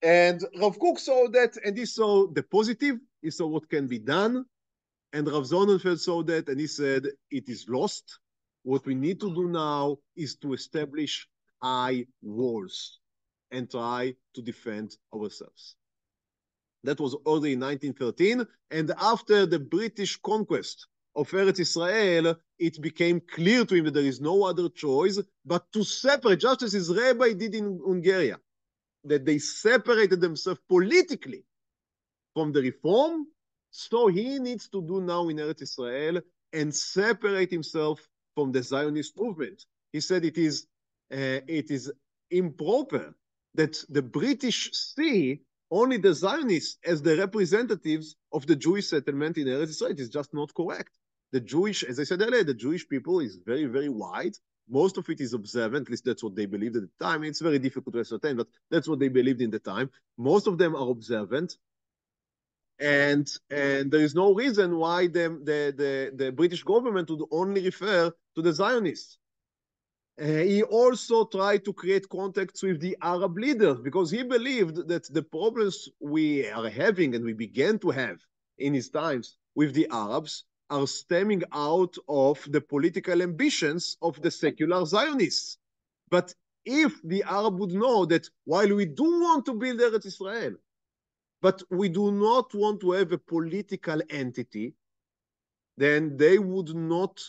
And Rav Kook saw that, and he saw the positive, he saw what can be done, and Rav Sonnenfeld saw that, and he said, it is lost. What we need to do now is to establish high walls and try to defend ourselves. That was already in 1913, and after the British conquest of Eretz Israel, it became clear to him that there is no other choice but to separate, just as his rabbi did in Hungary, that they separated themselves politically from the reform. So he needs to do now in Eretz Israel and separate himself from the Zionist movement. He said it is improper that the British see only the Zionists as the representatives of the Jewish settlement in Eretz Israel. It is just not correct. The Jewish, as I said earlier, the Jewish people is very, very wide. Most of it is observant, at least that's what they believed at the time. It's very difficult to ascertain, but that's what they believed in the time. Most of them are observant. And there is no reason why the British government would only refer to the Zionists. He also tried to create contacts with the Arab leaders because he believed that the problems we are having and we began to have in his times with the Arabs are stemming out of the political ambitions of the secular Zionists. But if the Arab would know that while we do want to build Eretz Israel, but we do not want to have a political entity, then they would not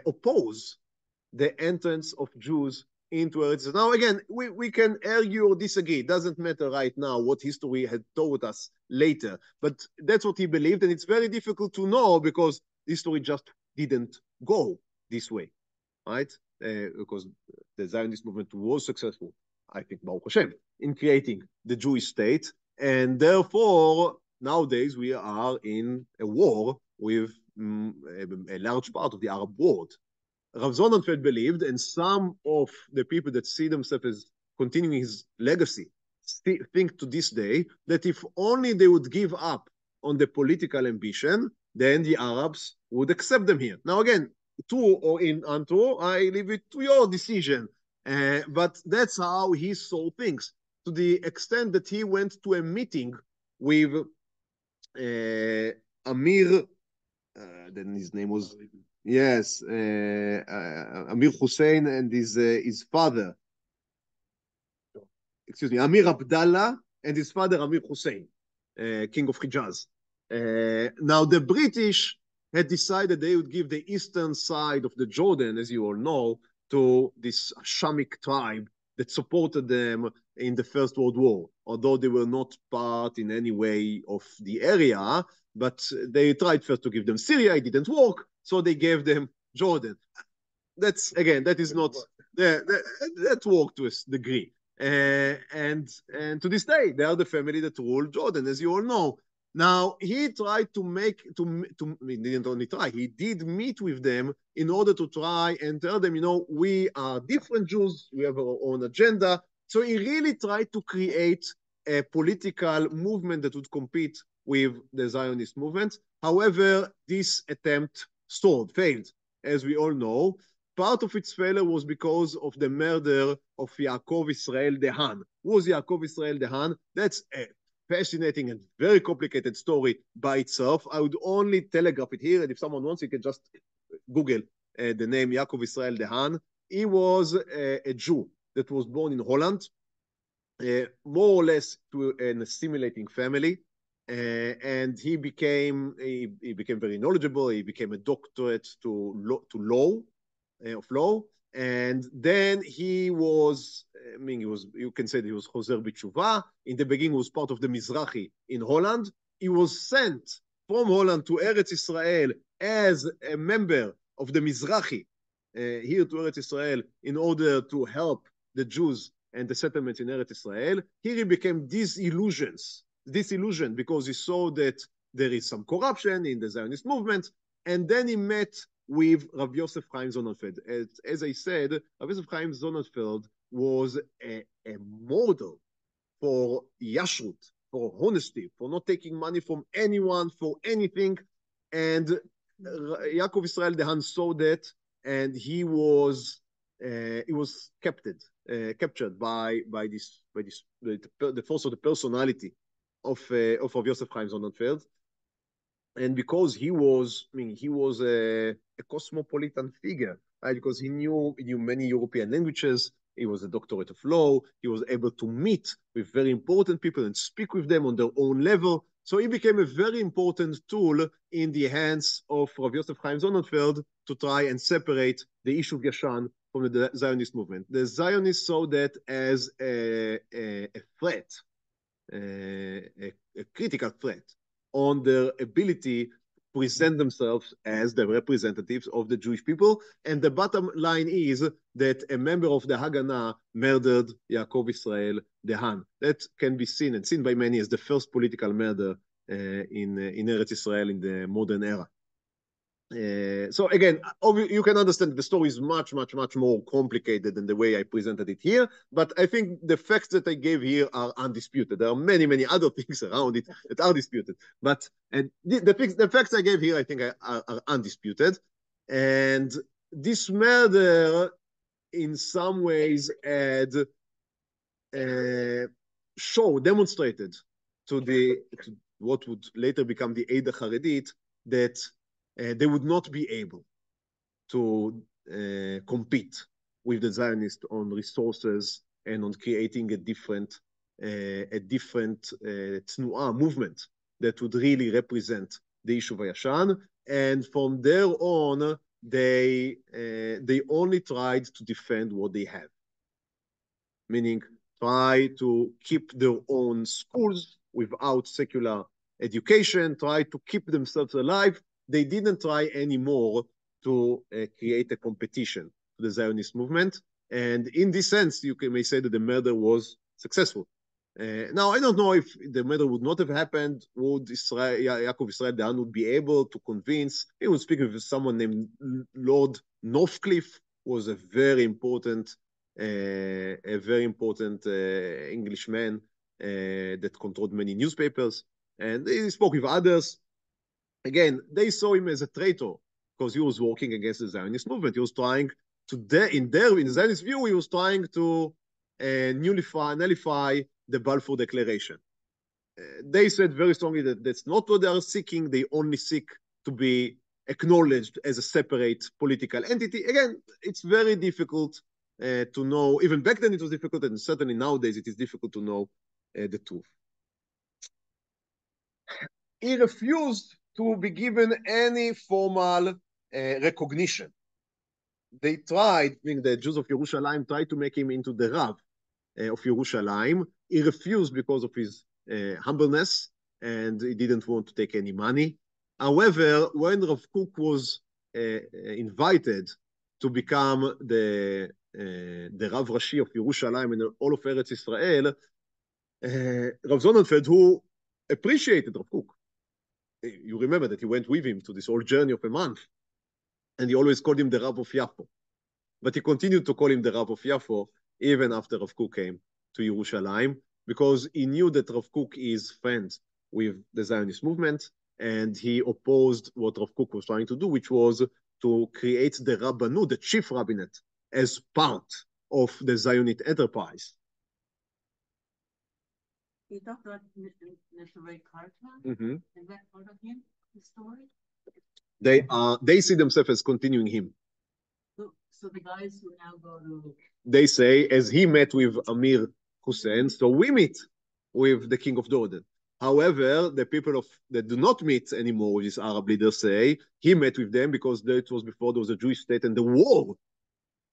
oppose the entrance of Jews into Eretz Israel. Now, again, we can argue or disagree. It doesn't matter right now what history had taught us later, but that's what he believed, and it's very difficult to know because history just didn't go this way, right? Because the Zionist movement was successful, I think, Baruch Hashem, in creating the Jewish state, and therefore, nowadays we are in a war with a large part of the Arab world. Rav Sonnenfeld believed, and some of the people that see themselves as continuing his legacy think to this day, that if only they would give up on the political ambition, then the Arabs would accept them here. Now again, true or untrue, I leave it to your decision. But that's how he saw things, to the extent that he went to a meeting with Amir, then his name was, yes, Amir Hussein and his father, excuse me, Amir Abdallah and his father Amir Hussein, king of Hijaz. Now the British had decided they would give the eastern side of the Jordan, as you all know, to this Hashemic tribe that supported them in the First World War, although they were not part in any way of the area, but they tried first to give them Syria, it didn't work, so they gave them Jordan. That's, again, that is not, that worked to a degree. And to this day, they are the family that ruled Jordan, as you all know. Now, he tried to he didn't only try, he did meet with them in order to try and tell them, you know, we are different Jews, we have our own agenda. So he really tried to create a political movement that would compete with the Zionist movement. However, this attempt failed, as we all know. Part of its failure was because of the murder of Yaakov Israel Dehan. Who was Yaakov Israel Dehan? That's a fascinating and very complicated story by itself. I would only telegraph it here, and if someone wants, you can just Google the name Yaakov Israel Dehan. He was a Jew that was born in Holland, more or less to an assimilating family, and he became very knowledgeable. He became a doctorate of law, and then he was, you can say that he was Choser B'Tshuva. In the beginning, he was part of the Mizrahi in Holland. He was sent from Holland to Eretz Israel as a member of the Mizrahi here to Eretz Israel in order to help the Jews and the settlements in Eretz Israel. Here he became disillusioned because he saw that there is some corruption in the Zionist movement, and then he met with Rabbi Yosef Chaim Sonnenfeld. As I said, Rabbi Yosef Chaim Sonnenfeld was a model for yashrut, for honesty, for not taking money from anyone for anything. And Yaakov Israel the Han saw that, and he was captured by the force of the personality of Yosef Chaim Sonnenfeld. And because he was a cosmopolitan figure, right? Because he knew many European languages. He was a doctorate of law. He was able to meet with very important people and speak with them on their own level. So he became a very important tool in the hands of Rav Yosef Chaim Sonnenfeld to try and separate the issue of Yashan from the Zionist movement. The Zionists saw that as a threat, a critical threat on their ability to present themselves as the representatives of the Jewish people. And the bottom line is that a member of the Haganah murdered Yaakov Israel the Han. That can be seen and seen by many as the first political murder in Eretz Israel in the modern era. So again, you can understand the story is much, much, much more complicated than the way I presented it here. But I think the facts that I gave here are undisputed. There are many, many other things around it that are disputed. But the facts I gave here, I think, are undisputed. And this murder, in some ways, had demonstrated to what would later become the Eida Haredit that they would not be able to compete with the Zionists on resources and on creating a different Tnu'ah movement that would really represent the issue of Yashan. And from there on, they only tried to defend what they have, meaning try to keep their own schools without secular education, try to keep themselves alive. They didn't try anymore to create a competition to the Zionist movement. And in this sense, you may say that the murder was successful. Now, I don't know if the murder would not have happened, would Yaakov Israel the Han would be able to convince, he was speaking with someone named Lord Northcliffe, was a very important Englishman that controlled many newspapers. And he spoke with others. Again, they saw him as a traitor because he was working against the Zionist movement. He was trying to, in the Zionist view, he was trying to nullify the Balfour Declaration. They said very strongly that that's not what they are seeking. They only seek to be acknowledged as a separate political entity. Again, it's very difficult to know. Even back then it was difficult, and certainly nowadays it is difficult to know the truth. He refused to be given any formal recognition. They tried, the Jews of Yerushalayim tried to make him into the Rav of Yerushalayim. He refused because of his humbleness, and he didn't want to take any money. However, when Rav Kook was invited to become the Rav Rashi of Yerushalayim and all of Eretz Israel, Rav Zonnenfeld, who appreciated Rav Kook, you remember that he went with him to this whole journey of a month, and he always called him the Rav of Yafo. But he continued to call him the Rav of Yafo even after Rav Kook came to Yerushalayim, because he knew that Rav Kook is friends with the Zionist movement, and he opposed what Rav Kook was trying to do, which was to create the Rabbanu, the chief rabbinate, as part of the Zionist enterprise. You talked about Mr. Carter. Mm-hmm. Is that part of him, the story? They see themselves as continuing him. So the guys who now go to... They say, as he met with Amir Hussein, so we meet with the king of Jordan. However, the people that do not meet anymore with these Arab leaders say he met with them because it was before there was a Jewish state and the war.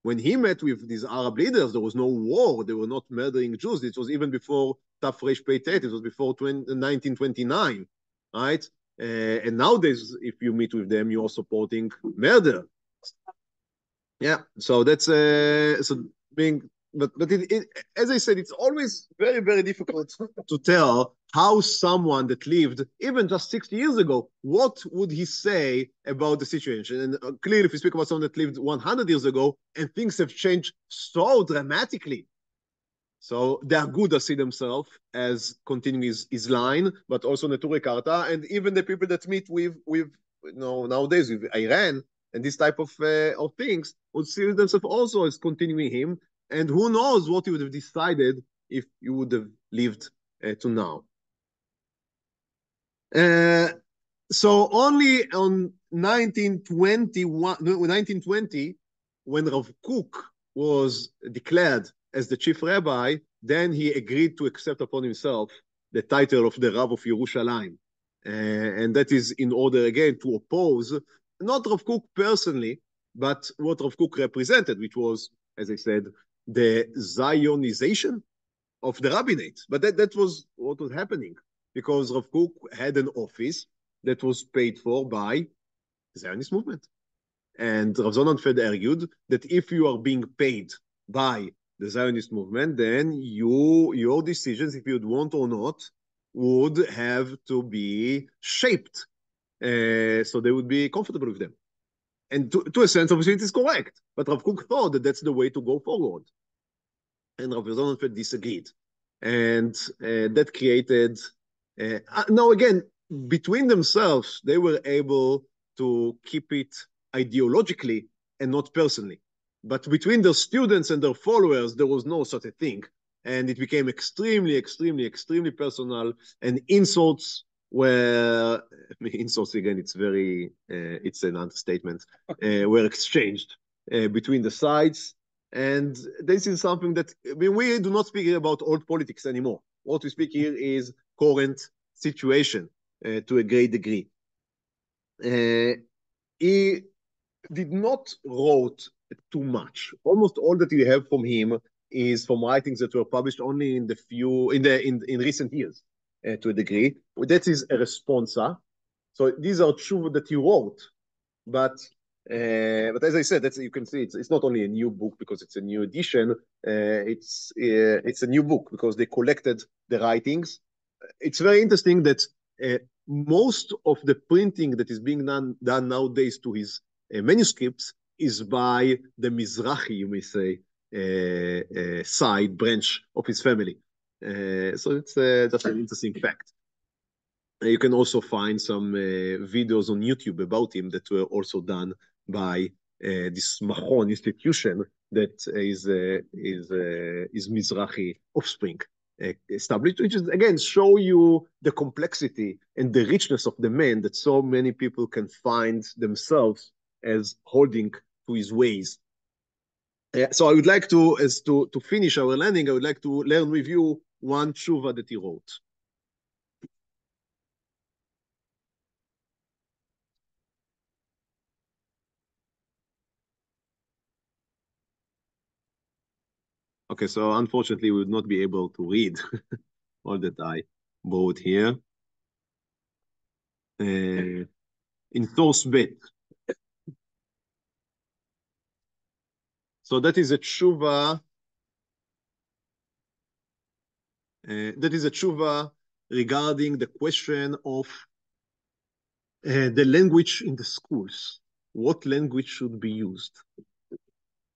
When he met with these Arab leaders, there was no war. They were not murdering Jews. It was even before Tafresh Peitet. It was before 1929, right? And nowadays, if you meet with them, you are supporting murder. Yeah, so that's but as I said, it's always very, very difficult to tell how someone that lived even just 60 years ago, what would he say about the situation? And clearly, if we speak about someone that lived 100 years ago and things have changed so dramatically, so the Aguda see themselves as continuing his line, but also Neturei Karta, and even the people that meet with nowadays with Iran and this type of things would see themselves also as continuing him. And who knows what he would have decided if he would have lived to now. So only on 1920, when Rav Kook was declared as the chief rabbi, then he agreed to accept upon himself the title of the Rav of Yerushalayim. And that is in order, again, to oppose, not Rav Kook personally, but what Rav Kook represented, which was, as I said, the Zionization of the rabbinate. But that was what was happening, because Rav Kook had an office that was paid for by the Zionist movement. And Rav Sonnenfeld argued that if you are being paid by the Zionist movement, then your decisions, if you'd want or not, would have to be shaped so they would be comfortable with them. And to a sense, obviously, it is correct. But Rav Kook thought that that's the way to go forward. And Rav Sonnenfeld disagreed. And that created... now, again, between themselves, they were able to keep it ideologically and not personally. But between their students and their followers, there was no such a thing. And it became extremely, extremely, extremely personal. And insults were, insults again, it's an understatement, were exchanged between the sides. And this is something that, we do not speak here about old politics anymore. What we speak here is current situation to a great degree. He did not wrote too much. Almost all that you have from him is from writings that were published only in recent years, to a degree. That is a responsa. So these are true that he wrote, but as I said, you can see it's not only a new book because it's a new edition. It's a new book because they collected the writings. It's very interesting that most of the printing that is being done nowadays to his manuscripts is by the Mizrahi, you may say, side branch of his family. So it's just an interesting fact. You can also find some videos on YouTube about him that were also done by this Machon institution that is Mizrahi offspring established, which is, again, show you the complexity and the richness of the man that so many people can find themselves as holding to his ways. So I would like to finish our learning, I would like to learn with you one tshuva that he wrote. Okay, so unfortunately, we would not be able to read all that I wrote here. In source bet. So that is a tshuva. That is a tshuva regarding the question of the language in the schools. What language should be used?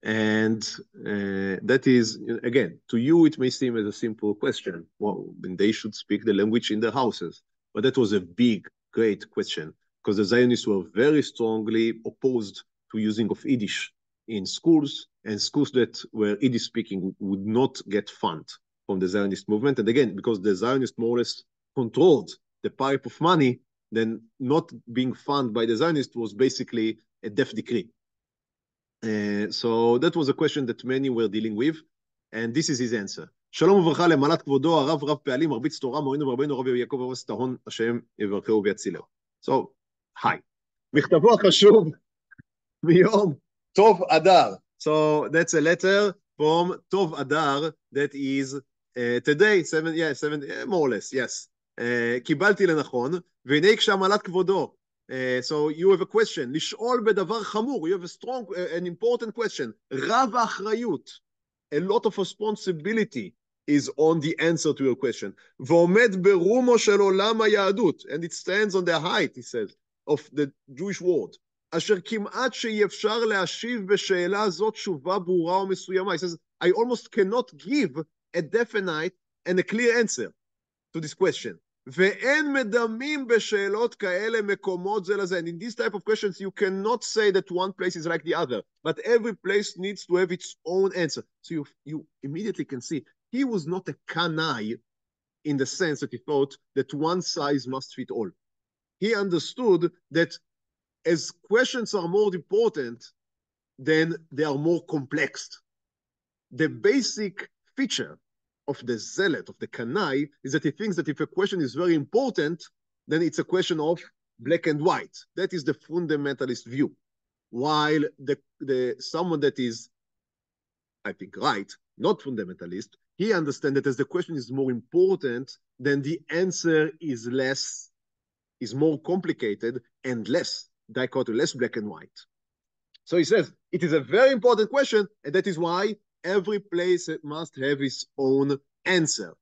And that is, again, to you, it may seem as a simple question. Well, they should speak the language in their houses. But that was a big, great question, because the Zionists were very strongly opposed to using of Yiddish in schools, and schools that were Yiddish speaking would not get fund from the Zionist movement. And again, because the Zionists more or less controlled the pipe of money, then not being funded by the Zionists was basically a death decree. So that was a question that many were dealing with, and this is his answer. שלום וברכה למעלת כבודו, הרב רב פעלים, מרביץ תורה, מורינו ורבינו רבי יעקב אורס טהון, השם יברכהו ויצילהו. So, hi. מכתבו החשוב מיום טוב אדר. So that's a letter from טוב אדר that is today, 7, more or less, yes. קיבלתי לנכון, והנה כשהמעלת כבודו. So you have a question, לשאול בדבר חמור, you have a strong, an important question, רב האחריות, a lot of responsibility, is on the answer to your question. ועומד ברומו של עולם היהדות, and it stands on the height, he says, of the Jewish world. אשר כמעט שאי אפשר להשיב בשאלה זאת תשובה ברורה ומסוימה. He says, I almost cannot give a definite and a clear answer to this question. ואין מדמים בשאלות כאלה מקומות זה לזה. And in this type of questions, you cannot say that one place is like the other, but every place needs to have its own answer. So you immediately can see, he was not a canaille in the sense that he thought that one size must fit all. He understood that as questions are more important, then they are more complex. The basic feature of the zealot, of the canaille, is that he thinks that if a question is very important, then it's a question of black and white. That is the fundamentalist view. While someone that is, I think, right, not fundamentalist, he understands that as the question is more important, then the answer is more complicated and less dichotomy, less black and white. So he says, it is a very important question, and that is why every place must have its own answer.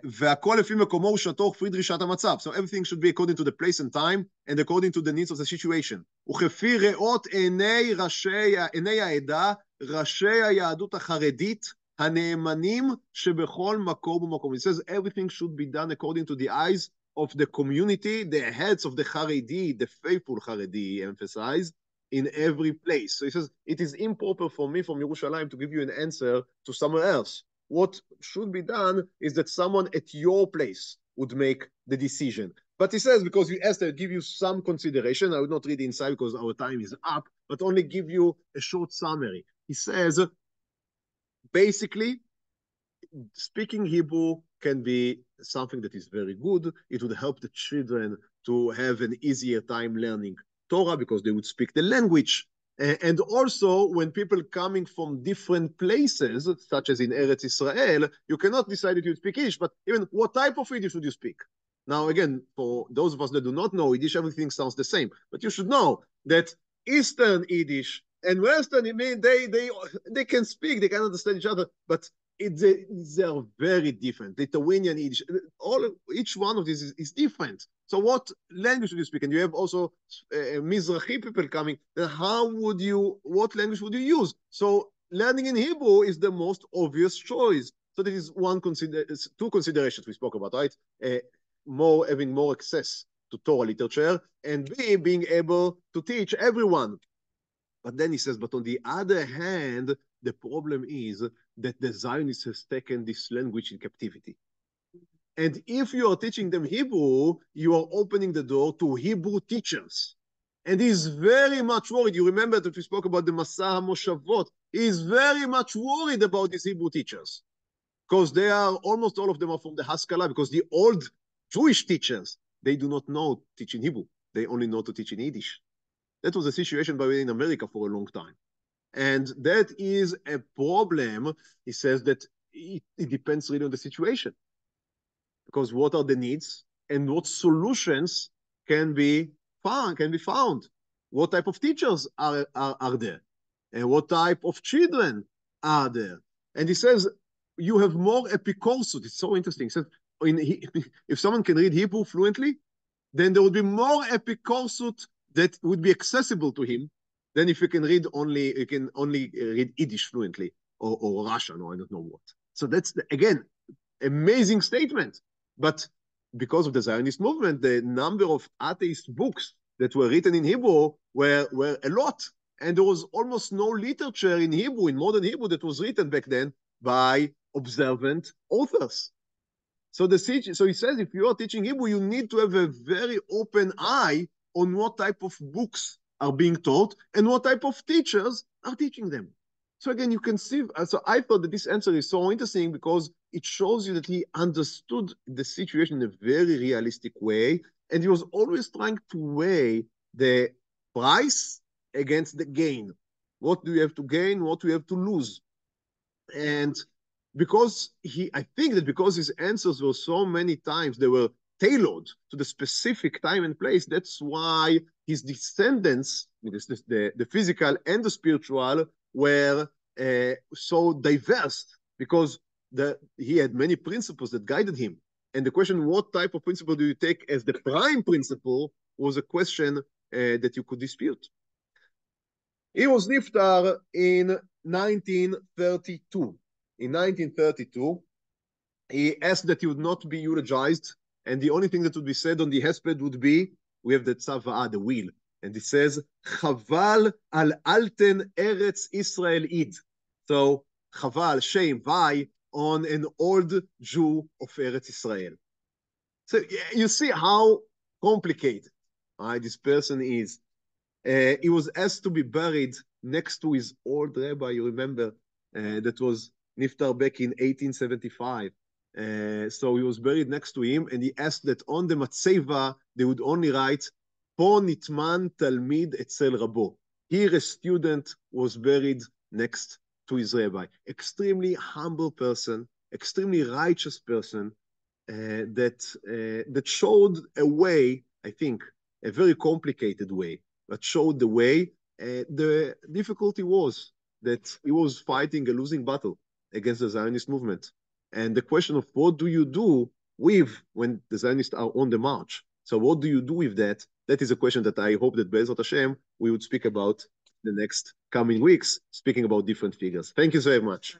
והכל לפי מקומו ושעתו וכפי דרישת המצב. So everything should be according to the place and time, and according to the needs of the situation. וכפי ראות עיני העדה, ראשי היהדות החרדית, הנאמנים שבכל מקום ומקום. It says everything should be done according to the eyes of the community, the heads of the Haredi, the faithful Haredi, he emphasized, in every place. So he says, it is improper for me from Yerushalayim to give you an answer to somewhere else. What should be done is that someone at your place would make the decision. But he says, because you asked, I'll give you some consideration. I will not read inside because our time is up, but only give you a short summary. He says, basically, speaking Hebrew can be something that is very good. It would help the children to have an easier time learning Torah because they would speak the language. And also, when people coming from different places, such as in Eretz Yisreol, you cannot decide if you speak Yiddish, but even what type of Yiddish would you speak? Now, again, for those of us that do not know Yiddish, everything sounds the same. But you should know that Eastern Yiddish and Western, I mean, they can speak, they can understand each other, but they are very different. Lithuanian Yiddish, each one of these is different. So what language would you speak? And you have also Mizrahi people coming. Then what language would you use? So learning in Hebrew is the most obvious choice. So that is two considerations we spoke about, right? Having more access to Torah literature, and B, being able to teach everyone. But then he says, but on the other hand, the problem is that the Zionists has taken this language in captivity. And if you are teaching them Hebrew, you are opening the door to Hebrew teachers. And he's very much worried. You remember that we spoke about the Masah HaMoshavot. He's very much worried about these Hebrew teachers. Because almost all of them are from the Haskalah, because the old Jewish teachers, they do not know teaching Hebrew. They only know to teach in Yiddish. That was the situation, by the way, in America for a long time. And that is a problem. He says that it depends really on the situation. Because what are the needs and what solutions can be found? What type of teachers are there? And what type of children are there? And he says, you have more epikorsut. It's so interesting. He says, if someone can read Hebrew fluently, then there would be more epikorsut that would be accessible to him than if you can only read Yiddish fluently or Russian or I don't know what. So that's, again, amazing statement. But because of the Zionist movement, the number of atheist books that were written in Hebrew were a lot. And there was almost no literature in Hebrew, in modern Hebrew, that was written back then by observant authors. So he says, if you are teaching Hebrew, you need to have a very open eye on what type of books are being taught and what type of teachers are teaching them. So again, you can see, so I thought that this answer is so interesting because it shows you that he understood the situation in a very realistic way, and he was always trying to weigh the price against the gain. What do you have to gain? What do you have to lose? And because I think that because his answers were so many times, they were tailored to the specific time and place, that's why his descendants, the physical and the spiritual, were so diverse, because that he had many principles that guided him. And the question, what type of principle do you take as the prime principle, was a question that you could dispute. He was niftar in 1932. In 1932, he asked that he would not be eulogized, and the only thing that would be said on the hesped would be, we have the tzava'ah, the wheel, and it says, Chaval al Alten Eretz Israel id. So, Chaval, shame, why, on an old Jew of Eretz Israel. So you see how complicated this person is. He was asked to be buried next to his old rabbi, you remember, that was niftar back in 1875. So he was buried next to him, and he asked that on the matzeva, they would only write, Po nitman talmid etzel rabo. Here a student was buried next to his rabbi. Extremely humble person, extremely righteous person, that showed a way, I think, a very complicated way, but showed the way. The difficulty was that he was fighting a losing battle against the Zionist movement. And the question of what do you do with when the Zionists are on the march? So what do you do with that? That is a question that I hope that Be'ezrat Hashem we would speak about the next coming weeks, speaking about different figures. Thank you so much.